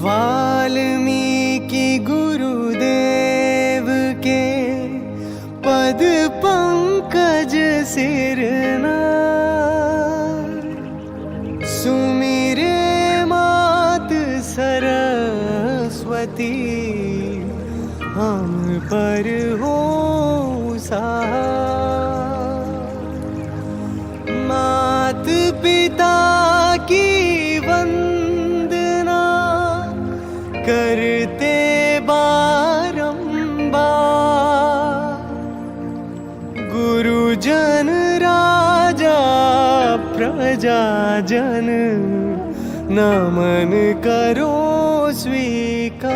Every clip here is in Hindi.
वाल्मीकि गुरुदेव के पद पंकज सिरना, सुमिरे मात सरस्वती, हम पर हो सहाय। मात पिता की वंदना करते बारंबार, गुरुजन राजा प्रजाजन, नमन करो स्वीकार।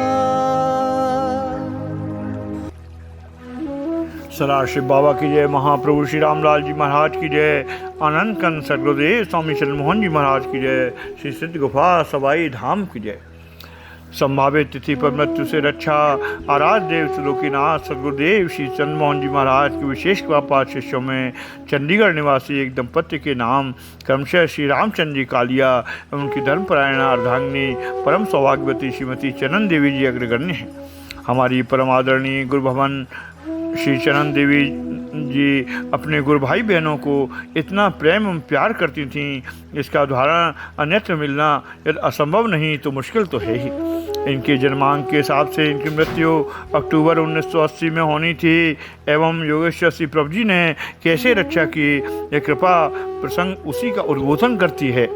सदाशिव बाबा की जय, महाप्रभु श्री रामलाल जी महाराज की जय, आनंद कंद सदगुरुदेव स्वामी चंद्रमोहन जी महाराज की जय, श्री सिद्ध गुफा सवाई धाम की जय। संभावित तिथि पर मृत्यु से रक्षा, आराध्य देव त्रिलोकीनाथ सदगुरुदेव श्री चंद्रमोहन जी महाराज के विशेष कृपापात्र शिष्यों में चंडीगढ़ निवासी एक दंपत्ति के नाम क्रमशः श्री रामचंद्र जी कालिया एवं उनकी धर्मपरायण अर्धांगिनी परम सौभाग्यवती श्रीमती चनन देवी जी अग्रगण्य हैं। हमारी परम आदरणीय गुरु भवन श्री चनन देवी जी अपने गुरु भाई बहनों को इतना प्रेम एवं प्यार करती थीं, इसका उदाहरण अन्यत्र मिलना यदि असंभव नहीं तो मुश्किल तो है ही। इनके जन्मांक के हिसाब से इनकी मृत्यु अक्टूबर 1980 में होनी थी एवं योगेश्वर श्री प्रभु जी ने कैसे रक्षा की, यह कृपा प्रसंग उसी का उद्बोधन करती है।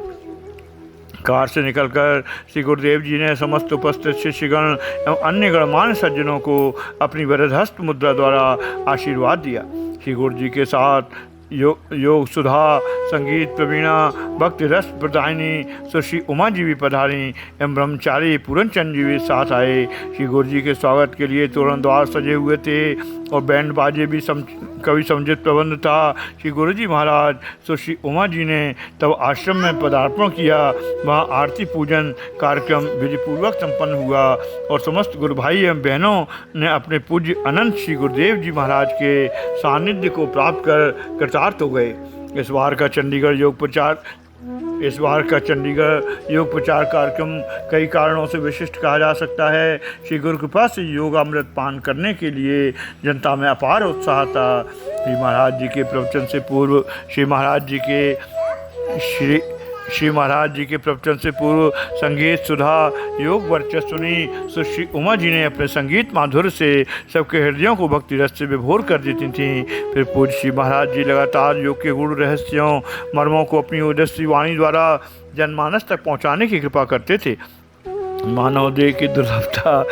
कार से निकलकर श्री गुरुदेव जी ने समस्त उपस्थित शिष्यगण एवं अन्य गणमान्य सज्जनों को अपनी वरदहस्त मुद्रा द्वारा आशीर्वाद दिया। श्री गुरु जी के साथ योग सुधा, संगीत प्रवीणा, भक्ति रस प्रदायिनी सुश्री उमा जी भी पधारी एवं ब्रह्मचारी पूरनचंद जी भी साथ आए। श्री गुरु जी के स्वागत के लिए तोरण द्वार सजे हुए थे और बैंड बाजे भी कवि समुचित प्रबंध था। श्री गुरु जी महाराज सुश्री उमा जी ने तब आश्रम में पदार्पण किया। वहाँ आरती पूजन कार्यक्रम विधिपूर्वक संपन्न हुआ और समस्त गुरु भाई एवं बहनों ने अपने पूज्य अनंत श्री गुरुदेव जी महाराज के सानिध्य को प्राप्त कर कृतार्थ हो गए। इस बार का चंडीगढ़ योग प्रचार कार्यक्रम कई कारणों से विशिष्ट कहा जा सकता है। श्री गुरु कृपा से योगामृत पान करने के लिए जनता में अपार उत्साह था। श्री महाराज जी के प्रवचन से पूर्व श्री महाराज जी के प्रवचन से पूर्व संगीत सुधा योग वर्चस्व सुनी सुश्री उमा जी ने अपने संगीत माधुर्य से सबके हृदयों को भक्ति रस से विभोर कर देती थीं। फिर पूज्य श्री महाराज जी लगातार योग के गूढ़ रहस्यों मर्मों को अपनी ओजस्वी वाणी द्वारा जनमानस तक पहुंचाने की कृपा करते थे। मानव देह की दुर्लभता,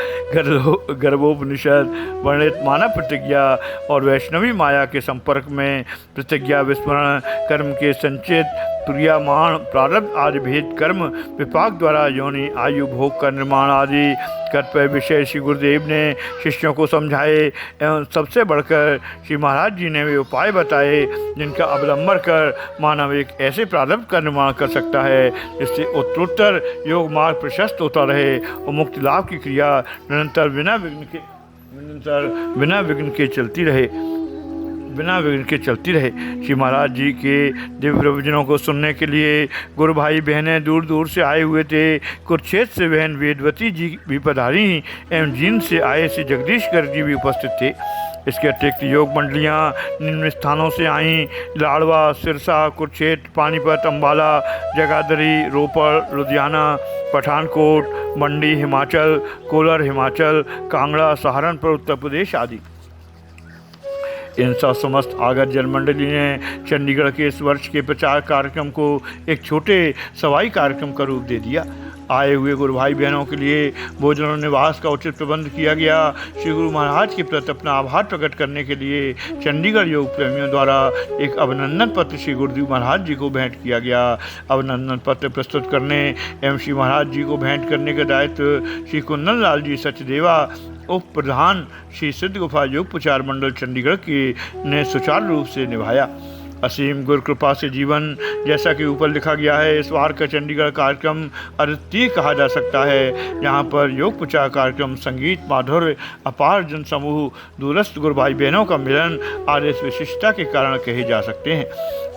गर्भोपनिषद वर्णित मानव प्रतिज्ञा और वैष्णवी माया के संपर्क में प्रतिज्ञा विस्मरण, कर्म के संचित क्रियामाण, प्रारब्ध आदि भेद कर्म विपाक द्वारा योनि आयु भोग का निर्माण आदि कतिपय विषय श्री गुरुदेव ने शिष्यों को समझाए एवं सबसे बढ़कर श्री महाराज जी ने वे उपाय बताए जिनका अवलंबन कर मानव एक ऐसे प्रारब्ध का निर्माण कर सकता है जिससे उत्तरोत्तर योग मार्ग प्रशस्त होता रहे और मुक्ति लाभ की क्रिया निरंतर बिना विघ्न के चलती रहे। श्री महाराज जी के दिव्य प्रवचनों को सुनने के लिए गुरु भाई बहनें दूर दूर से आए हुए थे। कुरुक्षेत्र से बहन वेदवती जी भी पधारी एवं जींद से आए श्री जगदीश गर्ग जी भी उपस्थित थे। इसके अतिरिक्त योग मंडलियाँ निम्न स्थानों से आईं: लाड़वा, सिरसा, कुरुक्षेत्र, पानीपत, अम्बाला, जगाधरी, रोपड़, लुधियाना, पठानकोट, मंडी हिमाचल, कोलार हिमाचल, कांगड़ा, सहारनपुर उत्तर प्रदेश आदि। इन समस्त आगत जनमंडली ने चंडीगढ़ के इस वर्ष के प्रचार कार्यक्रम को एक छोटे सवाई कार्यक्रम का रूप दे दिया। आए हुए गुरु भाई बहनों के लिए भोजन और निवास का उचित प्रबंध किया गया। श्री गुरु महाराज के प्रति अपना आभार प्रकट करने के लिए चंडीगढ़ योग प्रेमियों द्वारा एक अभिनंदन पत्र श्री गुरुदेव महाराज जी को भेंट किया गया। अभिनंदन पत्र प्रस्तुत करने एवं श्री महाराज जी को भेंट करने का दायित्व श्री कुंदन लाल जी सचदेवा उप प्रधान श्री सिद्ध गुफा योग प्रचार मंडल चंडीगढ़ की ने सुचारू रूप से निभाया। असीम गुरु कृपा से जीवन, जैसा कि ऊपर लिखा गया है। इस बार का चंडीगढ़ कार्यक्रम अद्वितीय कहा जा सकता है। यहाँ पर योग प्रचार कार्यक्रम, संगीत, माधुर्य, अपार जन समूह, दूरस्थ गुरु भाई बहनों का मिलन आदि इस विशिष्टता के कारण कहे जा सकते हैं।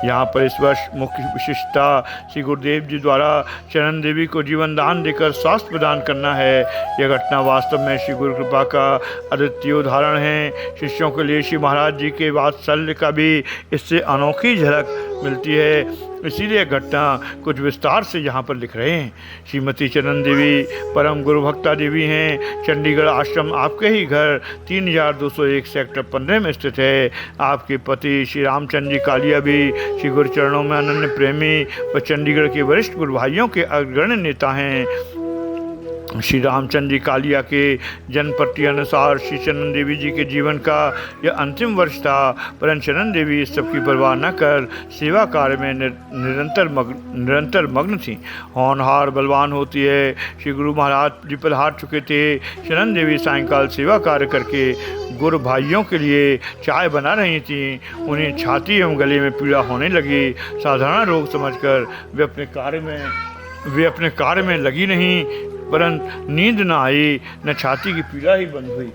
यहाँ पर इस वर्ष मुख्य विशिष्टता श्री गुरुदेव जी द्वारा चरण देवी को जीवन दान देकर स्वास्थ्य प्रदान करना है। यह घटना वास्तव में श्री गुरु कृपा का अद्वितीय उदाहरण है। शिष्यों के लिए श्री महाराज जी के वात्सल्य का भी इससे अनोखी झलक मिलती है। इसीलिए घटना कुछ विस्तार से यहाँ पर लिख रहे हैं। श्रीमती चरण देवी परम गुरु भक्ता देवी हैं। चंडीगढ़ आश्रम आपके ही घर 3201 सेक्टर 15 में स्थित है। आपके पति श्री रामचंद्र जी कालिया भी श्री गुरु चरणों में अनन्य प्रेमी व चंडीगढ़ के वरिष्ठ गुरु भाइयों के अग्रणी नेता हैं। श्री रामचंद्र जी कालिया के जनपट्टी अनुसार श्री चरण देवी जी के जीवन का यह अंतिम वर्ष था, परंतु चरण देवी इस सब की परवाह न कर सेवा कार्य में निरंतर मग्न थी। होनहार बलवान होती है। श्री गुरु महाराज जी पर हार चुके थे। चरण देवी सायंकाल सेवा कार्य करके गुरु भाइयों के लिए चाय बना रही थी। उन्हें छाती एवं गले में पीड़ा होने लगी। साधारण रोग समझकर वे अपने कार्य में लगी नहीं, परंतु नींद न आई न छाती की पीड़ा ही बंद हुई।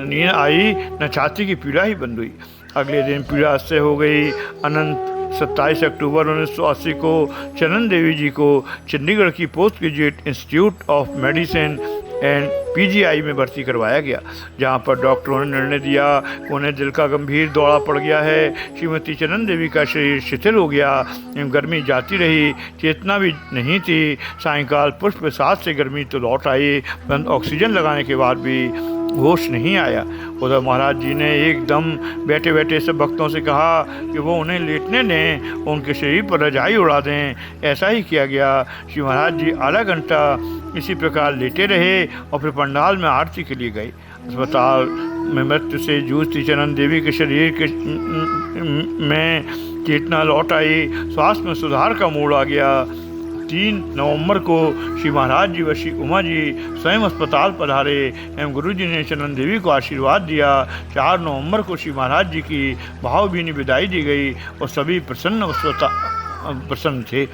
नींद आई न छाती की पीड़ा ही बंद हुई। अगले दिन पीड़ा अस्थायी हो गई। अनंत 27 अक्टूबर 1980 को चरण देवी जी को चंडीगढ़ की post graduate institute of medicine and PGI में भर्ती करवाया गया, जहां पर डॉक्टरों ने निर्णय दिया कि उन्हें दिल का गंभीर दौरा पड़ गया है। श्रीमती चरण देवी का शरीर शिथिल हो गया एवं गर्मी जाती रही, चेतना भी नहीं थी। सायंकाल पुष्प प्रसाद से गर्मी तो लौट आई, परंतु ऑक्सीजन लगाने के बाद भी होश नहीं आया। उधर महाराज जी ने एकदम बैठे बैठे सब भक्तों से कहा कि वो उन्हें लेटने दें, उनके शरीर पर रजाई उड़ा दें। ऐसा ही किया गया। श्री महाराज जी आधा घंटा इसी प्रकार लेटे रहे और फिर पंडाल में आरती के लिए गए। अस्पताल में मृत्यु से जूझती चरण देवी के शरीर के में चेतना लौट आई, स्वास्थ्य में सुधार का मोड़ आ गया। 3 नवंबर को श्री महाराज जी व श्री उमा जी स्वयं अस्पताल पधारे एवं गुरु जी ने चरण देवी को आशीर्वाद दिया। 4 नवंबर को श्री महाराज जी की भावभीनी विदाई दी गई और सभी प्रसन्न थे।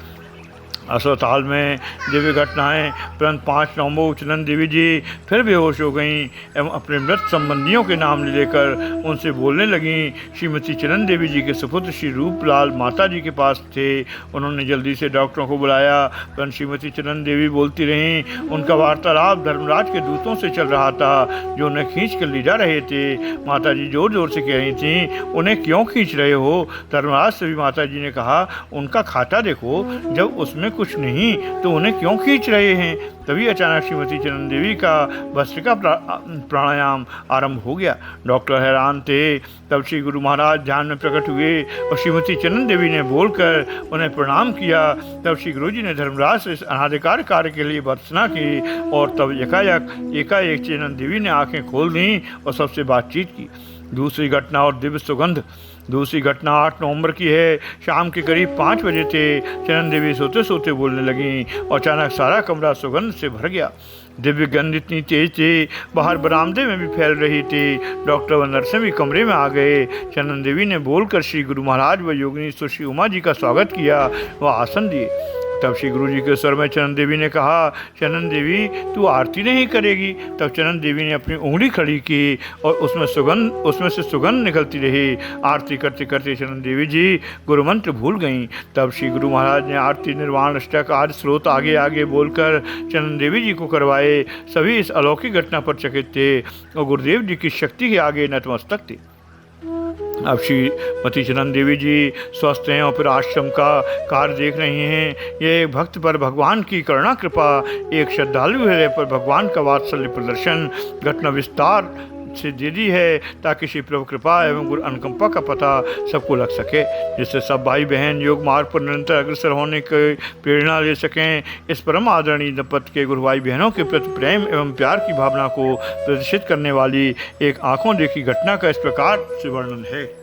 अस्पताल में दिव्य घटनाएं, परंतु 5 नवंबर को चरण देवी जी फिर बेहोश हो गईं एवं अपने मृत संबंधियों के नाम लेकर उनसे बोलने लगीं। श्रीमती चरण देवी जी के सुपुत्र श्री रूपलाल माता जी के पास थे। उन्होंने जल्दी से डॉक्टरों को बुलाया, परंतु श्रीमती चरण देवी बोलती रहीं। उनका वार्तालाप धर्मराज के दूतों से चल रहा था, जो उन्हें खींच कर ले जा रहे थे। माता जी जोर जोर से कह रही थीं, उन्हें क्यों खींच रहे हो? धर्मराज से भी माता जी ने कहा, उनका खाता देखो, जब उसमें कुछ नहीं तो उन्हें क्यों खींच रहे हैं? तभी अचानक श्रीमती चरण देवी का भस्त्रिका प्राणायाम आरंभ हो गया। डॉक्टर हैरान थे। तब श्री गुरु महाराज ध्यान में प्रकट हुए और श्रीमती चरण देवी ने बोलकर उन्हें प्रणाम किया। तब श्री गुरु जी ने धर्मराज से अनाधिकार कार्य के लिए भर्त्सना की और तब एकाएक चरण देवी ने आंखें खोल दी और सबसे बातचीत की। दूसरी घटना और दिव्य सुगंध। दूसरी घटना 8 नवंबर की है। शाम के करीब 5 बजे थे। चरण देवी सोते सोते बोलने लगीं और अचानक सारा कमरा सुगंध से भर गया। दिव्य गंध इतनी तेज थी, बाहर बरामदे में भी फैल रही थी। डॉक्टर व नर्सें भी कमरे में आ गए। चरण देवी ने बोलकर श्री गुरु महाराज व योगिनी सुश्री उमा जी का स्वागत किया व आसन दिए। तब श्री गुरु जी के स्वर में चरण देवी ने कहा, चरण देवी तू आरती नहीं करेगी? तब चरण देवी ने अपनी उंगली खड़ी की और उसमें से सुगंध निकलती रही। आरती करते करते चरण देवी जी गुरु मंत्र भूल गईं। तब श्री गुरु महाराज ने आरती, निर्वाण अष्टक आदि स्रोत आगे आगे बोलकर चरण देवी जी को करवाए। सभी इस अलौकिक घटना पर चकित थे और गुरुदेव जी की शक्ति के आगे नतमस्तक थे। अब श्रीमती चरण देवी जी स्वस्थ हैं और फिर आश्रम का कार्य देख रही हैं। ये एक भक्त पर भगवान की करुणा कृपा, एक श्रद्धालु हृदय पर भगवान का वात्सल्य प्रदर्शन घटना विस्तार से दे दी है, ताकि श्री प्रभु कृपा एवं गुरु अनुकंपा का पता सबको लग सके, जिससे सब भाई बहन योग मार्ग पर निरंतर अग्रसर होने की प्रेरणा ले सकें। इस परम आदरणीय दंपत्ति के गुरु भाई बहनों के प्रति प्रेम एवं प्यार की भावना को प्रदर्शित करने वाली एक आंखों देखी घटना का इस प्रकार से वर्णन है।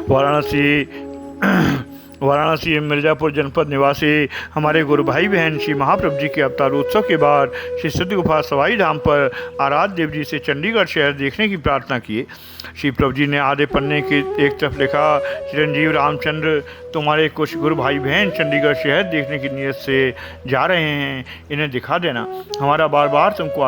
वाराणसी वाराणसी एवं मिर्जापुर जनपद निवासी हमारे गुरु भाई बहन श्री महाप्रभु जी के अवतार उत्सव के बाद श्री सिद्ध गुफा सवाई धाम पर आराध्य देव जी से चंडीगढ़ शहर देखने की प्रार्थना की। श्री प्रभु जी ने आधे पन्ने की एक तरफ लिखा, चिरंजीव रामचंद्र तुम्हारे कुछ गुरु भाई बहन चंडीगढ़ शहर देखने की नीयत से जा रहे हैं, इन्हें दिखा देना, हमारा बार बार सबको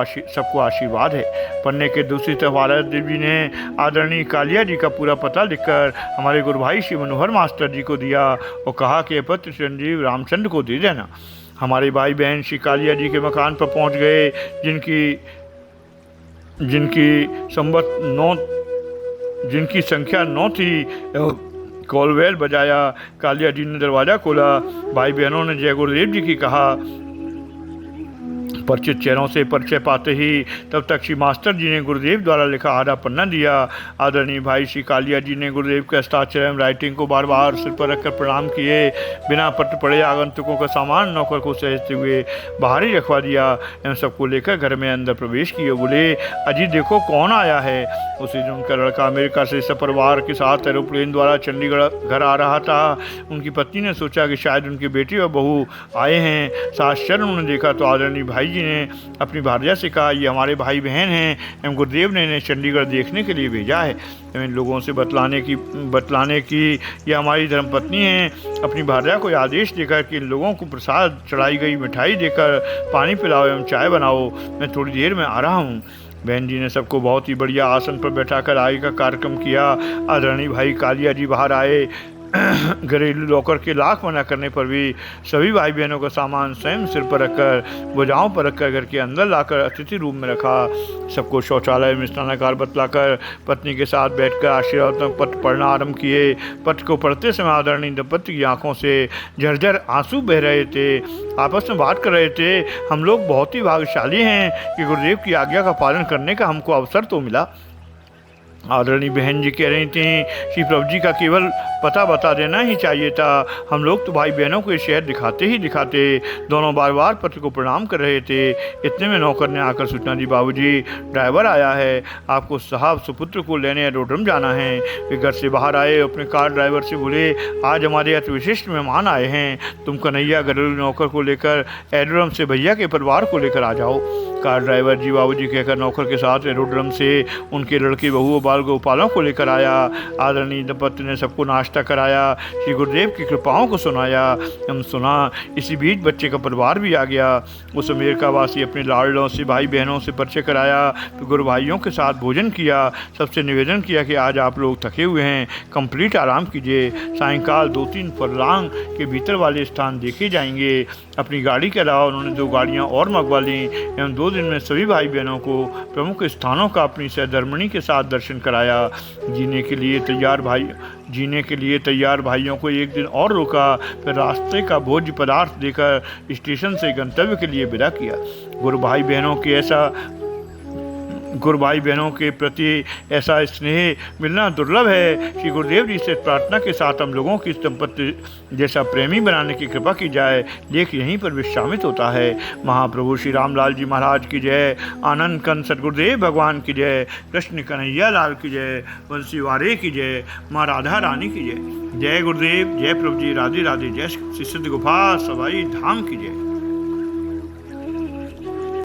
आशीर्वाद है। पन्ने के दूसरी तरफ आराध्य देव जी ने आदरणीय कालिया जी का पूरा पता लिखकर हमारे गुरु भाई श्री मनोहर मास्टर जी को दिया और कहा कि यह पत्र चिरंजीव रामचंद्र को दे देना। हमारे भाई बहन श्री कालिया जी के मकान पर पहुंच गए, जिनकी संख्या 9 थी। कॉलवेल बजाया, कालिया जी ने दरवाज़ा खोला। भाई बहनों ने जय गुरुदेव जी की कहा। परिचित चेहरों से परिचय पाते ही तब तक श्री मास्टर जी ने गुरुदेव द्वारा लिखा आधा पन्ना दिया। आदरणीय भाई श्री कालिया जी ने गुरुदेव के हस्ताक्षर एवं राइटिंग को बार बार सिर पर रखकर प्रणाम किए। बिना पत्र पढ़े आगंतुकों का सामान नौकर को सहेजते हुए बाहर ही रखवा दिया एवं सबको लेकर घर में अंदर प्रवेश किए। बोले, अजी देखो कौन आया है। उसी दिन उनका लड़का अमेरिका से सपरिवार के साथ एरोप्लेन द्वारा चंडीगढ़ घर आ रहा था। उनकी पत्नी ने सोचा कि शायद उनकी बेटी और बहू आए हैं। साक्षर उन्होंने देखा तो आदरणीय भाई जी ने अपनी भार्या से कहा, ये हमारे भाई बहन हैं एवं गुरुदेव ने इन्हें चंडीगढ़ देखने के लिए भेजा है। इन लोगों से बतलाने की ये हमारी धर्मपत्नी हैं। अपनी भार्या को आदेश देकर कि इन लोगों को प्रसाद चढ़ाई गई मिठाई देकर पानी पिलाओ एवं चाय बनाओ, मैं थोड़ी देर में आ रहा हूँ। बहन जी ने सबको बहुत ही बढ़िया आसन पर बैठाकर आगे का कार्यक्रम किया। आदरणीय भाई कालिया जी बाहर आए। घरेलू लॉकर के लाख मना करने पर भी सभी भाई बहनों का सामान स्वयं सिर पर रखकर भुजाओं पर रखकर घर के अंदर लाकर अतिथि रूम में रखा। सबको शौचालय में स्नानागार बतलाकर पत्नी के साथ बैठकर आशीर्वाद पत्र पढ़ना आरंभ किए। पत्र को पढ़ते समय आदरणीय दंपति की आंखों से झरझर आंसू बह रहे थे। आपस में बात कर रहे थे, हम लोग बहुत ही भाग्यशाली हैं कि गुरुदेव की आज्ञा का पालन करने का हमको अवसर तो मिला। आदरणीय बहन जी कह रही थी, श्री प्रभु जी का केवल पता बता देना ही चाहिए था। हम लोग तो भाई बहनों को ये शहर दिखाते ही दिखाते। दोनों बार बार पत्र को प्रणाम कर रहे थे। इतने में नौकर ने आकर सूचना दी, बाबूजी ड्राइवर आया है, आपको साहब सुपुत्र को लेने एरोड्रम जाना है। वे घर से बाहर आए, अपने कार ड्राइवर से बोले, आज हमारे अति विशिष्ट मेहमान आए हैं, तुम कन्हैया घरेलू नौकर को लेकर एरोड्रम से भैया के परिवार को लेकर आ जाओ। कार ड्राइवर जी बाबूजी कहकर नौकर के साथ एरोड्रम से उनके लड़के बहू बाल गोपालों को लेकर आया। आदरणीय दंपति ने सबको नाश्ता कराया, श्री गुरुदेव की कृपाओं को सुनाया। हम सुना इसी बीच बच्चे का परिवार भी आ गया। उस अमेरिकावासी अपने लाडलों से भाई बहनों से परिचय कराया, तो गुरु भाइयों के साथ भोजन किया। सबसे निवेदन किया कि आज आप लोग थके हुए हैं, कंप्लीट आराम कीजिए। सायंकाल 2-3 फरलांग के भीतर वाले स्थान देखे जाएंगे। अपनी गाड़ी के अलावा उन्होंने 2 गाड़ियाँ और मंगवा लीं एवं 2 दिन में सभी भाई बहनों को प्रमुख स्थानों का अपनी सहधर्मिणी के साथ दर्शन कराया। जीने के लिए तैयार भाइयों को एक दिन और रोका, फिर रास्ते का भोज्य पदार्थ देकर स्टेशन से गंतव्य के लिए विदा किया। गुरु भाई बहनों के प्रति ऐसा स्नेह मिलना दुर्लभ है। श्री गुरुदेव जी से प्रार्थना के साथ हम लोगों की दंपति जैसा प्रेमी बनाने की कृपा की जाए। लेख यहीं पर विश्रामित होता है। महाप्रभु श्री रामलाल जी महाराज की जय। आनंद कंद सदगुरुदेव भगवान की जय। कृष्ण कन्हैया लाल की जय। बंसी वारे की जय। माँ राधा रानी की जय। जय गुरुदेव, जय प्रभु जी, राधे राधे। जय श्री सिद्ध गुफा सवाई धाम की जय।